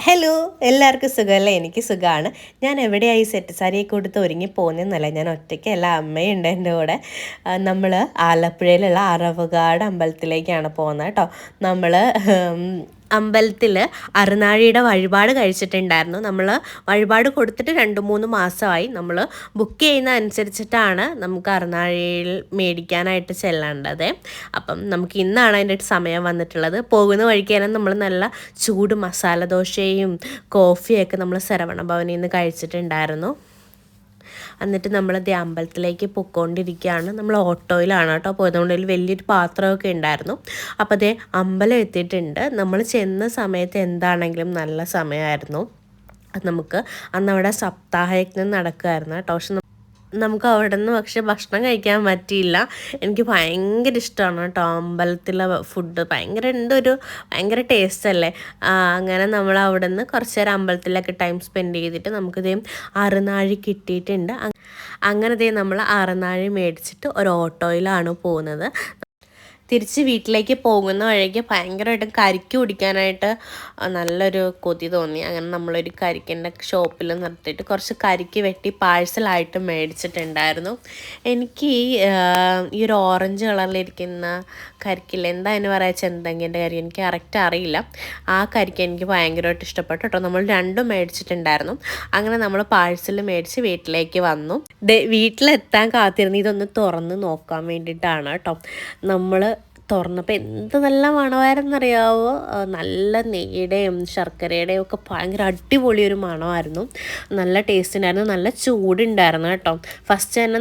Hello, എല്ലാവർക്കും സുഖമല്ലേ? എനിക്ക് സുഖമാണ്. ഞാൻ എവിടെയായി സെറ്റ് സാരിയൊക്കെ കൊടുത്ത് ഒരുങ്ങി പോകുന്നതെന്നല്ല, ഞാൻ ഒറ്റയ്ക്കല്ല, അമ്മയുണ്ട് എൻ്റെ കൂടെ. നമ്മൾ ആലപ്പുഴയിലുള്ള അറവുകാട് അമ്പലത്തിലേക്കാണ് പോകുന്നത് കേട്ടോ. നമ്മൾ അമ്പലത്തിൽ അറുനാഴിയുടെ വഴിപാട് കഴിച്ചിട്ടുണ്ടായിരുന്നു. നമ്മൾ വഴിപാട് കൊടുത്തിട്ട് 2-3 മാസമായി. നമ്മൾ ബുക്ക് ചെയ്യുന്ന അനുസരിച്ചിട്ടാണ് നമുക്ക് അറുനാഴിയിൽ മേടിക്കാനായിട്ട് ചെല്ലേണ്ടത്. അപ്പം നമുക്ക് ഇന്നാണ് അതിൻ്റെ സമയം വന്നിട്ടുള്ളത്. പോകുന്ന വഴിക്ക് തന്നെ നമ്മൾ നല്ല ചൂട് മസാല ദോശയും കോഫിയൊക്കെ നമ്മൾ ശരവണ ഭവനിൽ നിന്ന് കഴിച്ചിട്ടുണ്ടായിരുന്നു. എന്നിട്ട് നമ്മൾ അമ്പലത്തിലേക്ക് പൊയ്ക്കൊണ്ടിരിക്കുകയാണ്. നമ്മൾ ഓട്ടോയിലാണ് കേട്ടോ പോയതുകൊണ്ട് വലിയൊരു പാത്രമൊക്കെ ഉണ്ടായിരുന്നു. അപ്പോൾ അമ്പലം എത്തിയിട്ടുണ്ട്. നമ്മൾ ചെന്ന സമയത്ത് എന്താണെങ്കിലും നല്ല സമയമായിരുന്നു. നമുക്ക് അന്നവിടെ സപ്താഹയജ്ഞം നടക്കുമായിരുന്നു കേട്ടോ. പക്ഷെ നമുക്ക് അവിടെ നിന്ന് പക്ഷെ ഭക്ഷണം കഴിക്കാൻ പറ്റിയില്ല. എനിക്ക് ഭയങ്കര ഇഷ്ടമാണ് കേട്ടോ അമ്പലത്തിലെ ഫുഡ്. ഭയങ്കര ടേസ്റ്റ് അല്ലേ. അങ്ങനെ നമ്മൾ അവിടെ നിന്ന് കുറച്ച് നേരം അമ്പലത്തിലൊക്കെ ടൈം സ്പെൻഡ് ചെയ്തിട്ട് നമുക്കിതേ അറുനാഴി കിട്ടിയിട്ടുണ്ട്. അങ്ങനെ നമ്മൾ അറുനാഴി മേടിച്ചിട്ട് ഒരു ഓട്ടോയിലാണ് പോകുന്നത്. തിരിച്ച് വീട്ടിലേക്ക് പോകുന്ന വഴിക്ക് ഭയങ്കരമായിട്ടും കരിക്ക് കുടിക്കാനായിട്ട് നല്ലൊരു കൊതി തോന്നി. അങ്ങനെ നമ്മളൊരു കരിക്കിൻ്റെ ഷോപ്പിൽ നിർത്തിയിട്ട് കുറച്ച് കരിക്ക് വെട്ടി പാഴ്സലായിട്ട് മേടിച്ചിട്ടുണ്ടായിരുന്നു. എനിക്ക് ഈ ഒരു ഓറഞ്ച് കളറിലിരിക്കുന്ന കരിക്കില്ല, എന്താ അതിന് പറയുക, ചെന്തെങ്ങിൻ്റെ കരി, എനിക്ക് കറക്റ്റ് അറിയില്ല. ആ കരിക്ക് എനിക്ക് ഭയങ്കരമായിട്ട് ഇഷ്ടപ്പെട്ടു കേട്ടോ. നമ്മൾ രണ്ടും മേടിച്ചിട്ടുണ്ടായിരുന്നു. അങ്ങനെ നമ്മൾ പാഴ്സൽ മേടിച്ച് വീട്ടിലേക്ക് വന്നു. വീട്ടിലെത്താൻ കാത്തിരുന്ന് ഇതൊന്ന് തുറന്ന് നോക്കാൻ വേണ്ടിയിട്ടാണ് കേട്ടോ. നമ്മൾ തുറന്നപ്പോൾ എന്ത് നല്ല മണമായിരുന്നറിയാവോ. നല്ല നെയ്യുടെയും ശർക്കരയുടെയും ഒക്കെ ഭയങ്കര അടിപൊളിയൊരു മണമായിരുന്നു. നല്ല ടേസ്റ്റ് ഉണ്ടായിരുന്നു, നല്ല ചൂടുണ്ടായിരുന്നു കേട്ടോ. ഫസ്റ്റ് തന്നെ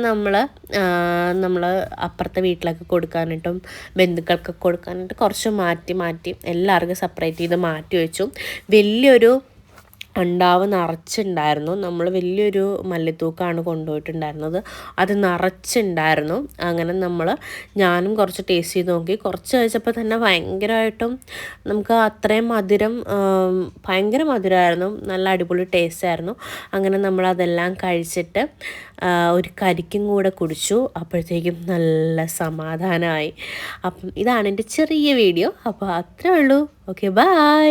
നമ്മൾ അപ്പുറത്തെ വീട്ടിലൊക്കെ കൊടുക്കാനായിട്ടും ബന്ധുക്കൾക്ക് കൊടുക്കാനായിട്ട് കുറച്ച് മാറ്റി എല്ലാവർക്കും സെപ്പറേറ്റ് ചെയ്ത് മാറ്റി വെച്ചു. വലിയൊരു ഉണ്ടാവ് നിറച്ചുണ്ടായിരുന്നു. നമ്മൾ വലിയൊരു മല്ലിത്തൂക്കാണ് കൊണ്ടുപോയിട്ടുണ്ടായിരുന്നത്. അത് നിറച്ചുണ്ടായിരുന്നു. അങ്ങനെ ഞാനും കുറച്ച് ടേസ്റ്റ് ചെയ്ത് നോക്കി. കുറച്ച് കഴിച്ചപ്പോൾ തന്നെ ഭയങ്കരമായിട്ടും നമുക്ക് അത്രയും മധുരം, ഭയങ്കര മധുരമായിരുന്നു. നല്ല അടിപൊളി ടേസ്റ്റായിരുന്നു. അങ്ങനെ നമ്മളതെല്ലാം കഴിച്ചിട്ട് ഒരു കരിക്കും കൂടെ കുടിച്ചു. അപ്പോഴത്തേക്കും നല്ല സമാധാനമായി. അപ്പം ഇതാണ് എൻ്റെ ചെറിയ വീഡിയോ. അപ്പോൾ അത്രേ ഉള്ളൂ. Okay, by.